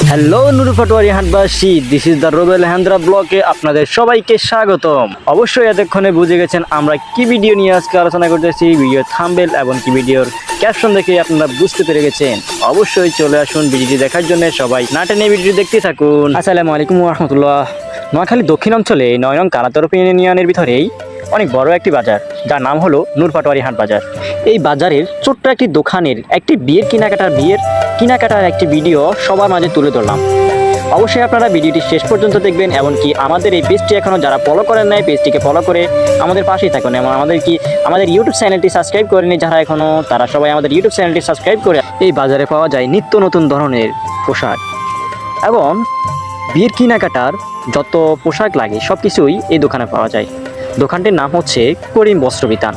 Hello নুরুপাটোয়ারি হাটবাসী, this is the Robel হ্যান্দ্রা ব্লকে আপনাদের সবাইকে স্বাগতম। অবশ্যই এতক্ষণে বুঝে গেছেন আমরা কি ভিডিও নিয়ে আজকে আলোচনা করতেছি। ভিডিও থাম্বনেল এবং কি ভিডিওর ক্যাপশন দেখে আপনারা বুঝতে পেরে গেছেন। অবশ্যই চলে আসুন ভিডিওটি দেখার জন্য, সবাই না টেনে ভিডিওটি দেখতে থাকুন। আসসালামু আলাইকুম ওয়া রাহমাতুল্লাহ। নোয়াখালী দক্ষিণ অঞ্চলে ৯ নং কালাতরফ ইউনিয়নের ভিতরেই অনেক বড় একটি বাজার, যার নাম হলো নুরপাটোয়ারি হাট বাজার। এই বাজারের ছোট্ট একটি দোকানের একটি বিয়ের কেনাকাটার একটি ভিডিও সবার মাঝে তুলে ধরলাম। অবশ্যই আপনারা ভিডিওটি শেষ পর্যন্ত দেখবেন, এমনকি আমাদের এই পেজটি এখনও যারা ফলো করেন নাই, পেজটিকে ফলো করে আমাদের পাশেই থাকুন। এবং আমাদের ইউটিউব চ্যানেলটি সাবস্ক্রাইব করেনি যারা এখনও, তারা সবাই আমাদের ইউটিউব চ্যানেলটি সাবস্ক্রাইব করে। এই বাজারে পাওয়া যায় নিত্য নতুন ধরনের পোশাক এবং বিয়ের কেনাকাটার যত পোশাক লাগে সব কিছুই এই দোকানে পাওয়া যায়। দোকানটির নাম হচ্ছে করিম বস্ত্রবিতান।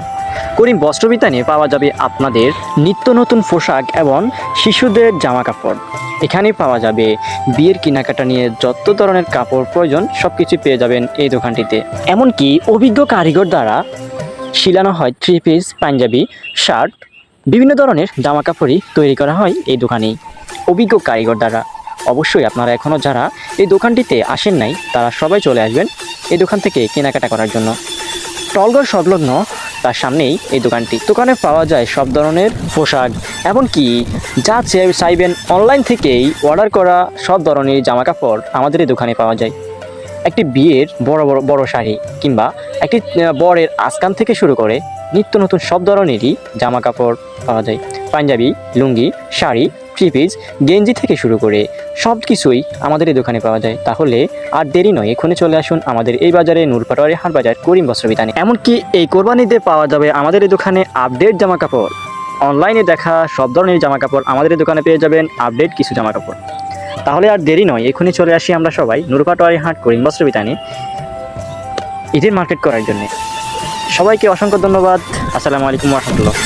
করিম বস্ত্রবিতানে পাওয়া যাবে আপনাদের নিত্য নতুন পোশাক এবং শিশুদের জামা কাপড়। এখানে পাওয়া যাবে বিয়ের কেনাকাটা নিয়ে যত ধরনের কাপড় প্রয়োজন সব কিছু পেয়ে যাবেন এই দোকানটিতে। এমনকি অভিজ্ঞ কারিগর দ্বারা শিলানো হয় থ্রি পিস, পাঞ্জাবি, শার্ট, বিভিন্ন ধরনের জামা কাপড়ই তৈরি করা হয় এই দোকানেই অভিজ্ঞ কারিগর দ্বারা। অবশ্যই আপনারা এখনও যারা এই দোকানটিতে আসেন নাই তারা সবাই চলে আসবেন এই দোকান থেকে কেনাকাটা করার জন্য। টলঘর সংলগ্ন তার সামনেই এই দোকানটি। দোকানে পাওয়া যায় সব ধরনের পোশাক, এমনকি যা চাইবেন অনলাইন থেকেই অর্ডার করা সব ধরনের জামা কাপড় আমাদের এই দোকানে পাওয়া যায়। একটি বিয়ের বড় শাড়ি কিংবা একটি বরের আজকান থেকে শুরু করে নিত্য নতুন সব ধরনেরই জামা কাপড় পাওয়া যায়। পাঞ্জাবি, লুঙ্গি, শাড়ি, থ্রি পিস, গেঞ্জি থেকে শুরু করে সব কিছুই আমাদের এই দোকানে পাওয়া যায়। তাহলে আর দেরি নয়, এখানে চলে আসুন আমাদের এই বাজারে, নুরপাটোয়ারি হাট বাজার, করিম বস্ত্রবিতানে। এমনকি এই কোরবানিতে পাওয়া যাবে আমাদের এই দোকানে আপডেট জামা কাপড়। অনলাইনে দেখা সব ধরনের জামা কাপড় আমাদের এই দোকানে পেয়ে যাবেন, আপডেট কিছু জামা কাপড়। তাহলে আর দেরি নয়, এখনই চলে আসি আমরা সবাই নুরপাটোয়ারি হাট করিম বস্ত্রবিতানে ঈদের মার্কেট করার জন্য। সবাইকে অসংখ্য ধন্যবাদ। আসসালামু আলাইকুম ওয়া রাহমাতুল্লাহ।